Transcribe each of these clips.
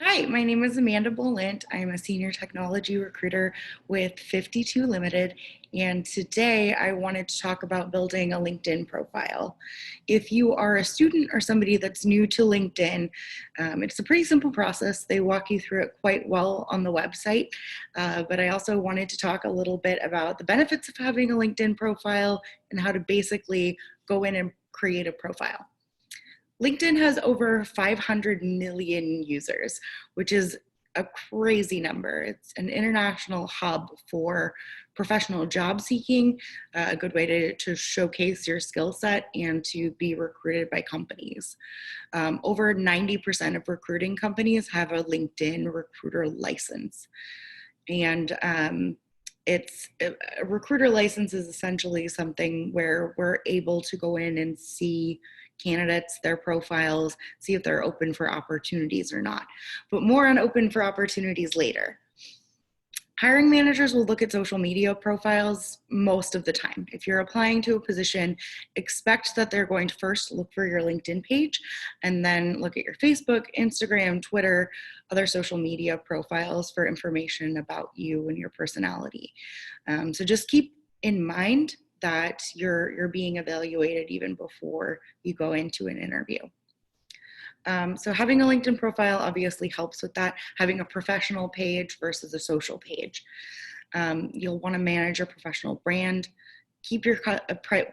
Hi, my name is Amanda Bolint. I'm a senior technology recruiter with 52 Limited, and today I wanted to talk about building a LinkedIn profile. If you are a student or somebody that's new to LinkedIn, it's a pretty simple process. They walk you through it quite well on the website, but I also wanted to talk a little bit about the benefits of having a LinkedIn profile and how to basically go in and create a profile. LinkedIn has over 500 million users, which is a crazy number. It's an international hub for professional job seeking, a good way to showcase your skill set and to be recruited by companies. Over 90% of recruiting companies have a LinkedIn recruiter license. And it's a recruiter license is essentially something where we're able to go in and see candidates, their profiles, see if they're open for opportunities or not. But more on open for opportunities later. Hiring managers will look at social media profiles most of the time. If you're applying to a position, expect that they're going to first look for your LinkedIn page and then look at your Facebook, Instagram, Twitter, other social media profiles for information about you and your personality. So just keep in mind that you're being evaluated even before you go into an interview. So having a LinkedIn profile obviously helps with that, having a professional page versus a social page. You'll want to manage your professional brand, keep your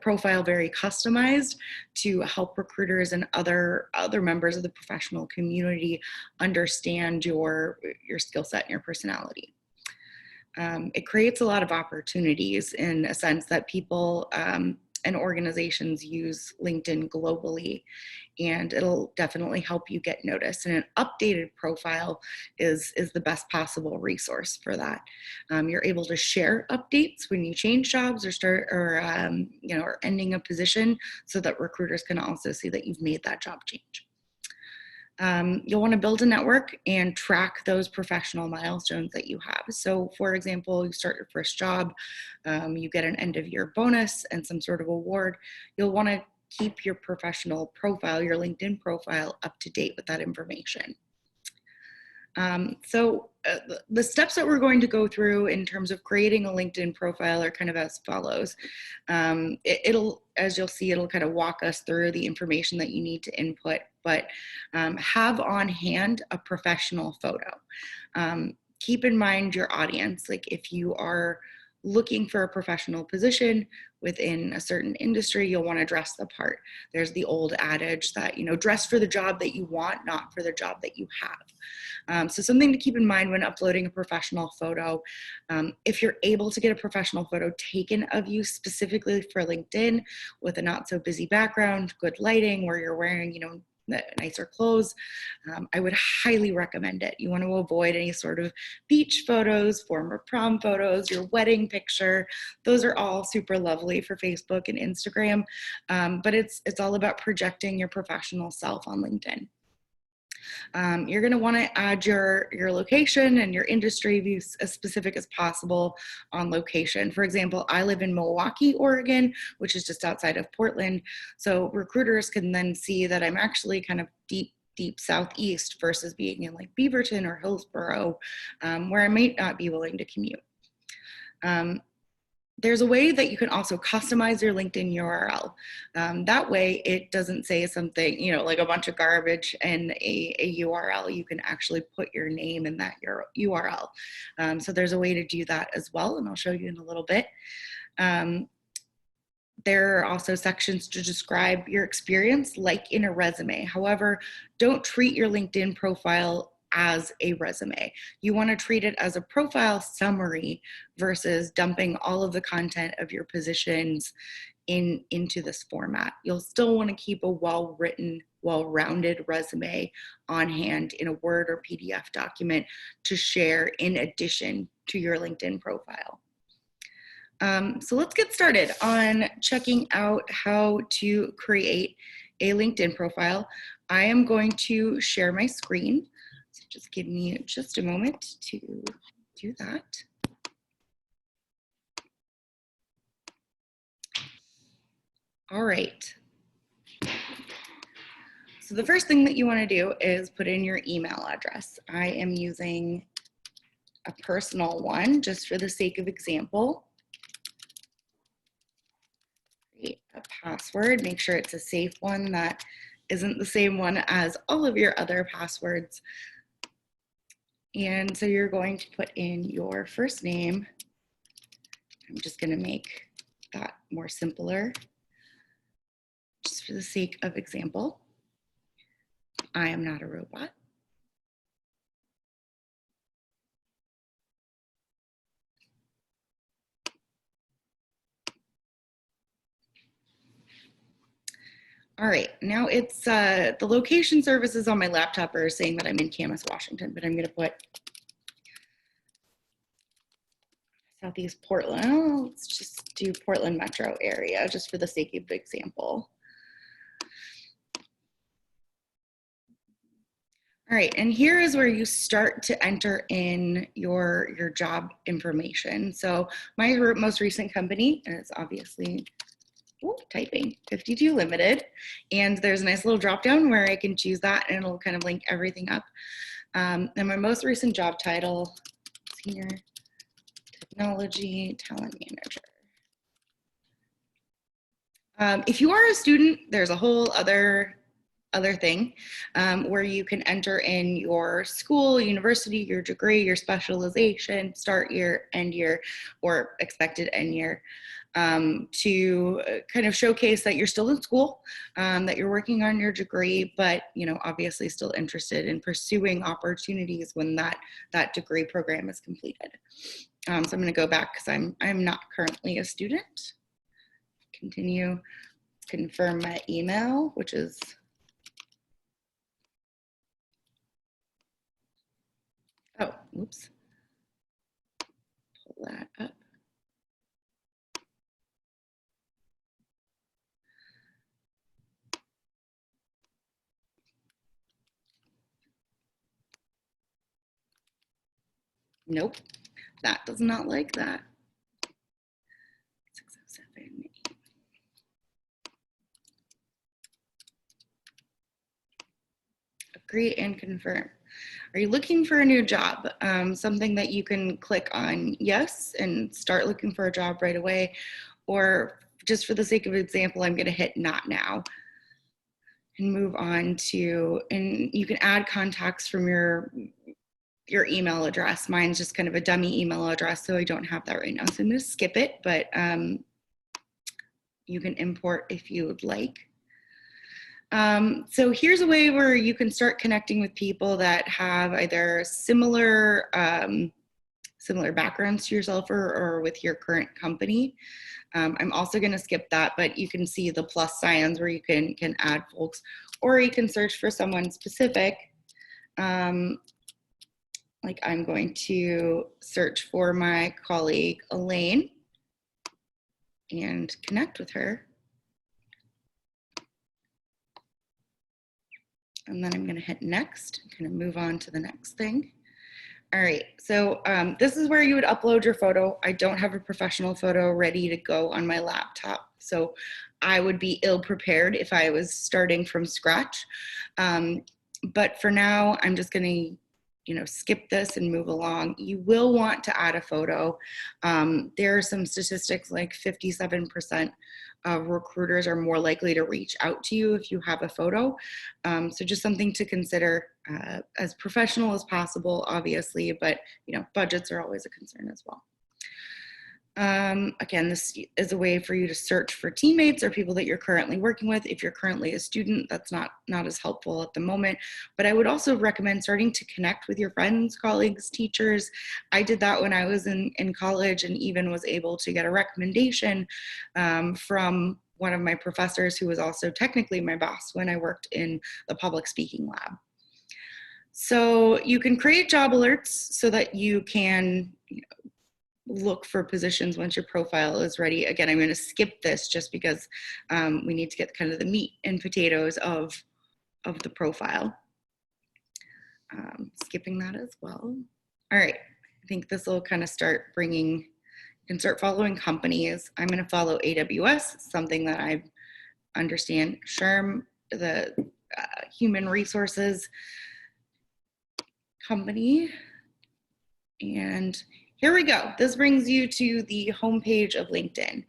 profile very customized to help recruiters and other members of the professional community understand your skill set and your personality. It creates a lot of opportunities in a sense that people and organizations use LinkedIn globally, and it'll definitely help you get noticed. And an updated profile is the best possible resource for that. You're able to share updates when you change jobs or start or ending a position, so that recruiters can also see that you've made that job change. You'll want to build a network and track those professional milestones that you have. So for example, you start your first job, you get an end of year bonus and some sort of award. You'll want to keep your professional profile, your LinkedIn profile, up to date with that information. The steps that we're going to go through in terms of creating a LinkedIn profile are kind of as follows. It'll, as you'll see, it'll kind of walk us through the information that you need to input, but have on hand a professional photo. Keep in mind your audience. Like if you are looking for a professional position within a certain industry, you'll want to dress the part. There's the old adage that, dress for the job that you want, not for the job that you have. So something to keep in mind when uploading a professional photo. If you're able to get a professional photo taken of you specifically for LinkedIn with a not so busy background, good lighting, where you're wearing, nicer clothes, I would highly recommend it. You want to avoid any sort of beach photos, former prom photos, your wedding picture. Those are all super lovely for Facebook and Instagram, but it's all about projecting your professional self on LinkedIn. You're going to want to add your location and your industry, be as specific as possible on location. For example, I live in Milwaukee, Oregon, which is just outside of Portland. So recruiters can then see that I'm actually kind of deep southeast versus being in like Beaverton or Hillsborough, where I might not be willing to commute. There's a way that you can also customize your LinkedIn URL. That way it doesn't say something, like a bunch of garbage in a URL. You can actually put your name in that URL. So there's a way to do that as well, and I'll show you in a little bit. There are also sections to describe your experience like in a resume. However, don't treat your LinkedIn profile as a resume. You want to treat it as a profile summary versus dumping all of the content of your positions into this format. You'll still want to keep a well-written, well-rounded resume on hand in a Word or PDF document to share in addition to your LinkedIn profile. So let's get started on checking out how to create a LinkedIn profile. I am going to share my screen. So just give me just a moment to do that. All right. So the first thing that you want to do is put in your email address. I am using a personal one just for the sake of example. Create a password. Make sure it's a safe one that isn't the same one as all of your other passwords. And so you're going to put in your first name. I'm just going to make that more simpler, just for the sake of example. I am not a robot. All right, now it's the location services on my laptop are saying that I'm in Camas, Washington, but I'm going to put Southeast Portland. Oh, let's just do Portland metro area just for the sake of example. All right, and here is where you start to enter in your job information. So my most recent company is obviously typing 52 Limited, and there's a nice little drop down where I can choose that and it'll kind of link everything up. And my most recent job title, Senior Technology Talent Manager. If you are a student, there's a whole other thing where you can enter in your school, university, your degree, your specialization, start year, end year, or expected end year, to kind of showcase that you're still in school, that you're working on your degree, but obviously still interested in pursuing opportunities when that degree program is completed. So I'm going to go back because I'm not currently a student. Continue, confirm my email, which is oops. Pull that up. Nope, that does not like that. 607. Agree and confirm. Are you looking for a new job? Something that you can click on yes and start looking for a job right away, or just for the sake of example, I'm going to hit not now and move on to, and you can add contacts from your email address. Mine's just kind of a dummy email address, so I don't have that right now. So I'm going to skip it, but you can import if you would like. So here's a way where you can start connecting with people that have either similar backgrounds to yourself or with your current company. I'm also going to skip that, but you can see the plus signs where you can add folks, or you can search for someone specific. Like I'm going to search for my colleague Elaine and connect with her. And then I'm going to hit next and kind of move on to the next thing. All right, so this is where you would upload your photo. I don't have a professional photo ready to go on my laptop, so I would be ill prepared if I was starting from scratch. But for now, I'm just going to skip this and move along. You will want to add a photo. There are some statistics like 57% of recruiters are more likely to reach out to you if you have a photo. So just something to consider, as professional as possible, obviously, but budgets are always a concern as well. Again, this is a way for you to search for teammates or people that you're currently working with. If you're currently a student, that's not as helpful at the moment, but I would also recommend starting to connect with your friends, colleagues, teachers. I did that when I was in college, and even was able to get a recommendation from one of my professors who was also technically my boss when I worked in the public speaking lab. So you can create job alerts so that you can look for positions once your profile is ready. Again, I'm going to skip this just because we need to get kind of the meat and potatoes of the profile. Skipping that as well. All right, I think this will kind of start bringing, you can start following companies. I'm going to follow AWS, something that I understand. SHRM, the human resources company. And here we go. This brings you to the homepage of LinkedIn.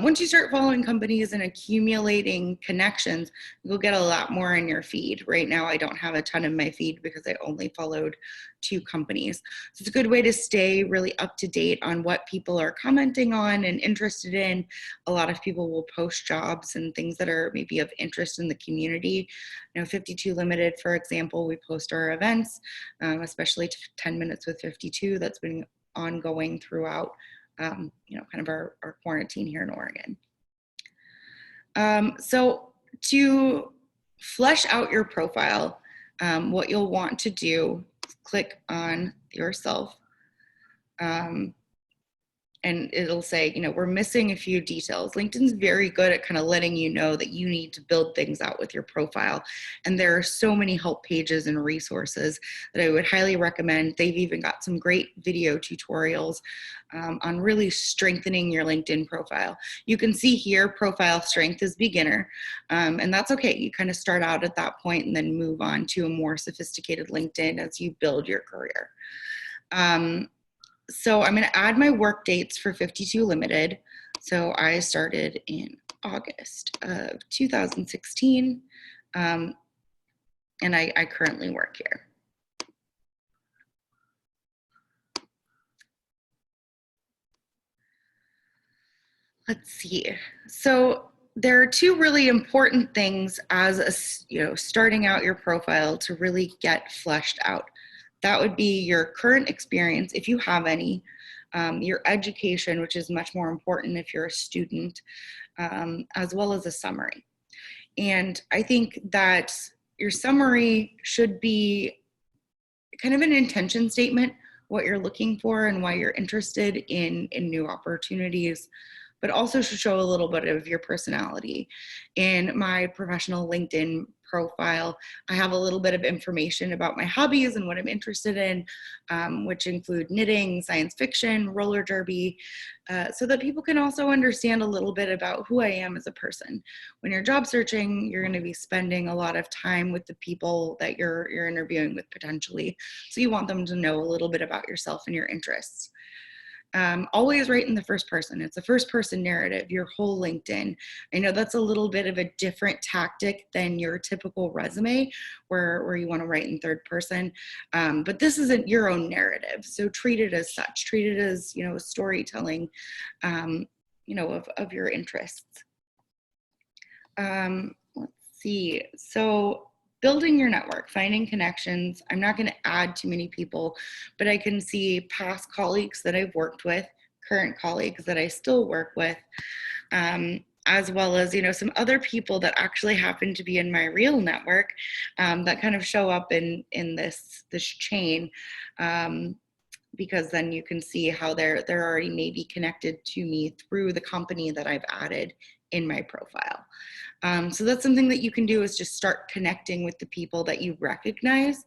Once you start following companies and accumulating connections, you'll get a lot more in your feed. Right now, I don't have a ton in my feed because I only followed 2 companies. So it's a good way to stay really up to date on what people are commenting on and interested in. A lot of people will post jobs and things that are maybe of interest in the community. 52 Limited, for example, we post our events, especially 10 Minutes with 52. That's been ongoing throughout, kind of our quarantine here in Oregon. So to flesh out your profile, what you'll want to do is click on yourself, and it'll say, we're missing a few details. LinkedIn's very good at kind of letting you know that you need to build things out with your profile. And there are so many help pages and resources that I would highly recommend. They've even got some great video tutorials on really strengthening your LinkedIn profile. You can see here, profile strength is beginner, and that's okay. You kind of start out at that point and then move on to a more sophisticated LinkedIn as you build your career. So I'm going to add my work dates for 52 Limited. So I started in August of 2016, and I currently work here. Let's see. So there are 2 really important things as starting out your profile to really get fleshed out. That would be your current experience, if you have any, your education, which is much more important if you're a student, as well as a summary. And I think that your summary should be kind of an intention statement, what you're looking for and why you're interested in new opportunities, but also should show a little bit of your personality. In my professional LinkedIn profile, I have a little bit of information about my hobbies and what I'm interested in, which include knitting, science fiction, roller derby, so that people can also understand a little bit about who I am as a person. When you're job searching, you're going to be spending a lot of time with the people that you're interviewing with potentially. So you want them to know a little bit about yourself and your interests. Always write in the first person. It's a first person narrative, your whole LinkedIn. I know that's a little bit of a different tactic than your typical resume where you want to write in third person. But this isn't your own narrative. So treat it as such. Treat it as, a storytelling, of your interests. Let's see. So building your network, finding connections. I'm not going to add too many people, but I can see past colleagues that I've worked with, current colleagues that I still work with, as well as, some other people that actually happen to be in my real network, that kind of show up in this chain, because then you can see how they're already maybe connected to me through the company that I've added in my profile. So that's something that you can do, is just start connecting with the people that you recognize.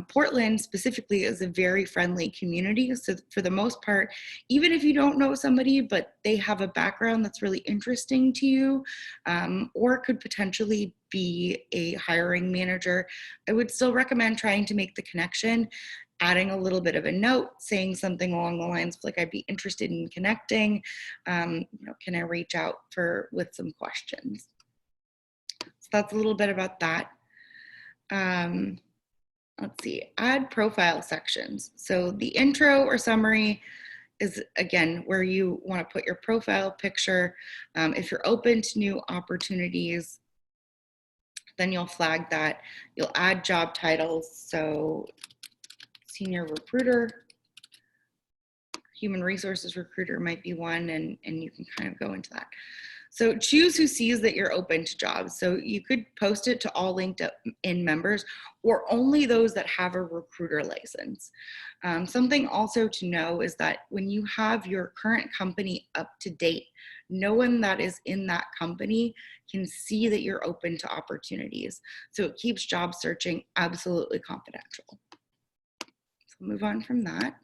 Portland specifically is a very friendly community. So for the most part, even if you don't know somebody, but they have a background that's really interesting to you, or could potentially be a hiring manager, I would still recommend trying to make the connection, adding a little bit of a note, saying something along the lines of like, I'd be interested in connecting. Can I reach out with some questions? So that's a little bit about that. Let's see, add profile sections. So the intro or summary is, again, where you want to put your profile picture. If you're open to new opportunities, then you'll flag that. You'll add job titles. So senior recruiter, human resources recruiter might be one, and you can kind of go into that. So choose who sees that you're open to jobs. So you could post it to all LinkedIn members, or only those that have a recruiter license. Something also to know is that when you have your current company up to date, no one that is in that company can see that you're open to opportunities. So it keeps job searching absolutely confidential. So move on from that.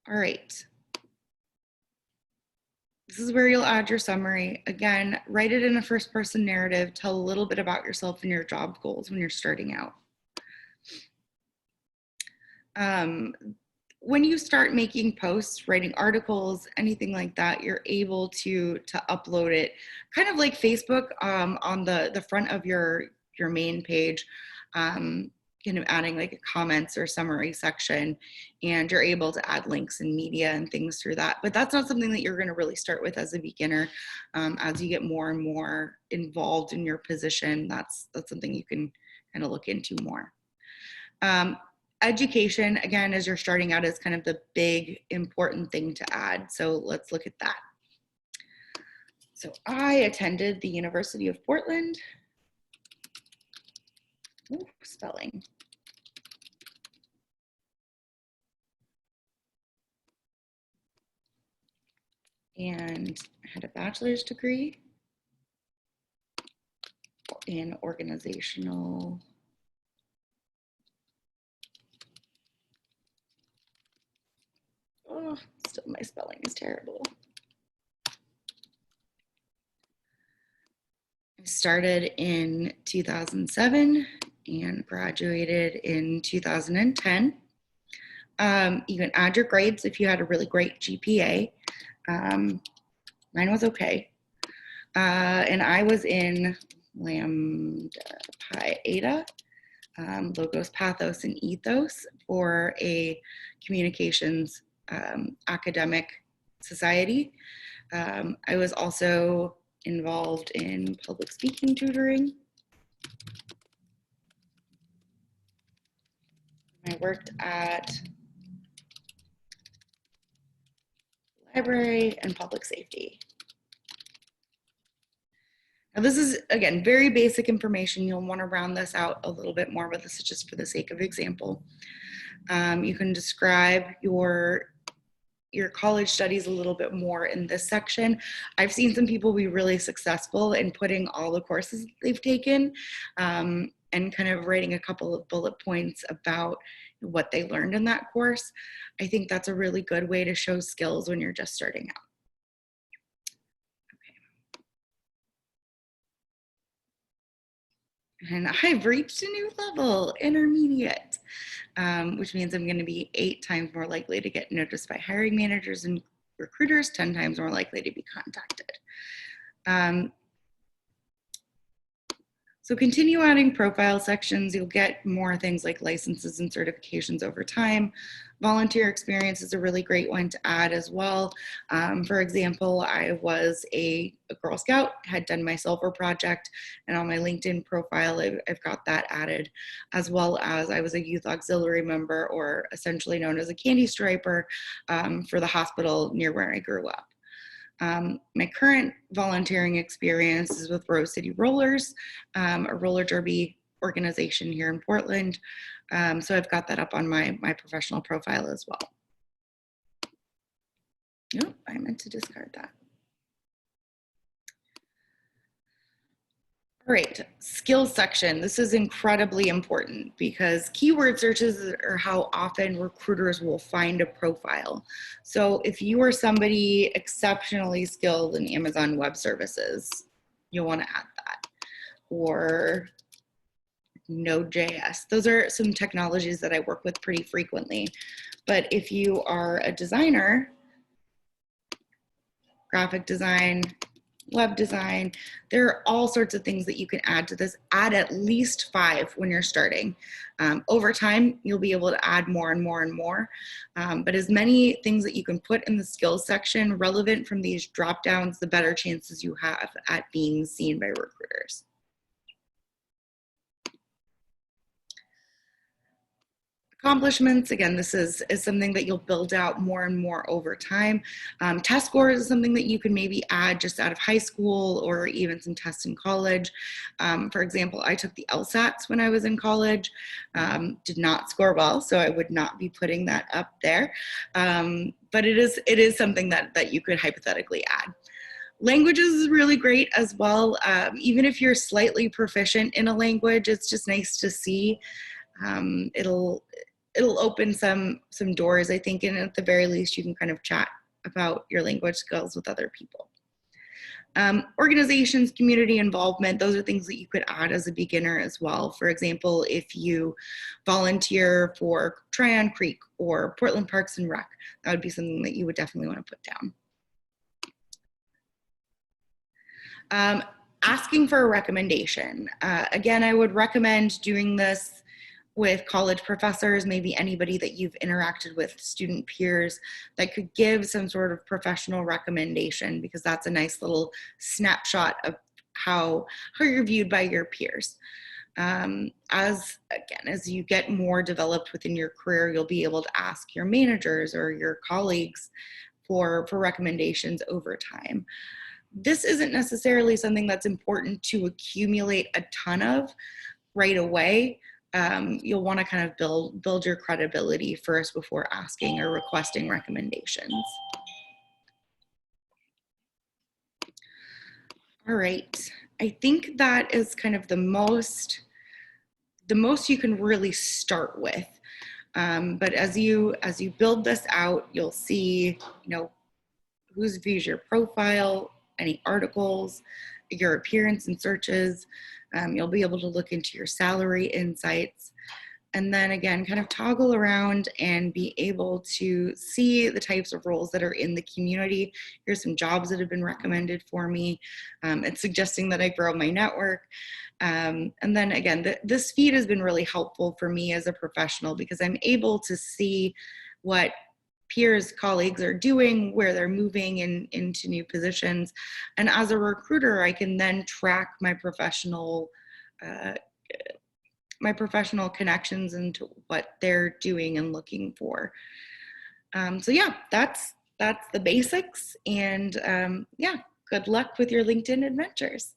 All right. This is where you'll add your summary. Again, write it in a first person narrative. Tell a little bit about yourself and your job goals when you're starting out. When you start making posts, writing articles, anything like that, you're able to upload it, kind of like Facebook, on the front of your main page, kind of adding like a comments or summary section, and you're able to add links and media and things through that. But that's not something that you're going to really start with as a beginner. As you get more and more involved in your position, that's something you can kind of look into more. Education, again, as you're starting out, is kind of the big important thing to add. So let's look at that. So I attended the University of Portland. Ooh, spelling. And I had a bachelor's degree in organizational still my spelling is terrible. I started in 2007 and graduated in 2010. You can add your grades if you had a really great GPA. Mine was okay. And I was in Lambda Pi Eta, Logos, Pathos, and Ethos for a communications academic society. I was also involved in public speaking tutoring. I worked at library and public safety. Now this is, again, very basic information. You'll want to round this out a little bit more, but this is just for the sake of example. You can describe your college studies a little bit more in this section. I've seen some people be really successful in putting all the courses they've taken, and kind of writing a couple of bullet points about what they learned in that course. I think that's a really good way to show skills when you're just starting out. Okay. And I've reached a new level, intermediate, which means I'm going to be 8 times more likely to get noticed by hiring managers and recruiters, 10 times more likely to be contacted. So continue adding profile sections. You'll get more things like licenses and certifications over time. Volunteer experience is a really great one to add as well. For example, I was a Girl Scout, had done my silver project, and on my LinkedIn profile, I've got that added, as well as I was a youth auxiliary member, or essentially known as a candy striper, for the hospital near where I grew up. My current volunteering experience is with Rose City Rollers, a roller derby organization here in Portland. So I've got that up on my professional profile as well. Nope, I meant to discard that. All right, skills section. This is incredibly important because keyword searches are how often recruiters will find a profile. So if you are somebody exceptionally skilled in Amazon Web Services, you'll want to add that. Or Node.js. Those are some technologies that I work with pretty frequently. But if you are a designer, graphic design, web design, there are all sorts of things that you can add to this. Add at least 5 when you're starting. Over time, you'll be able to add more and more and more. But as many things that you can put in the skills section relevant from these drop downs, the better chances you have at being seen by recruiters. Accomplishments, again, this is something that you'll build out more and more over time. Test scores is something that you can maybe add just out of high school or even some tests in college. For example, I took the LSATs when I was in college, did not score well, so I would not be putting that up there. But it is something that you could hypothetically add. Languages is really great as well. Even if you're slightly proficient in a language, it's just nice to see. It'll open some doors, I think, and at the very least you can kind of chat about your language skills with other people. Organizations, community involvement, those are things that you could add as a beginner as well. For example, if you volunteer for Tryon Creek or Portland Parks and Rec, that would be something that you would definitely want to put down. Asking for a recommendation. Again, I would recommend doing this with college professors, maybe anybody that you've interacted with, student peers, that could give some sort of professional recommendation, because that's a nice little snapshot of how you're viewed by your peers. As you get more developed within your career, you'll be able to ask your managers or your colleagues for recommendations over time. This isn't necessarily something that's important to accumulate a ton of right away. You'll want to kind of build your credibility first before asking or requesting recommendations. All right, I think that is kind of the most you can really start with. But as you build this out, you'll see, who views your profile, any articles, your appearance in searches. You'll be able to look into your salary insights, and then again, kind of toggle around and be able to see the types of roles that are in the community. Here's some jobs that have been recommended for me. It's suggesting that I grow my network. And then again, this feed has been really helpful for me as a professional, because I'm able to see what peers, colleagues are doing, where they're moving into new positions. And as a recruiter, I can then track my professional connections into what they're doing and looking for. So yeah, that's the basics. And yeah, good luck with your LinkedIn adventures.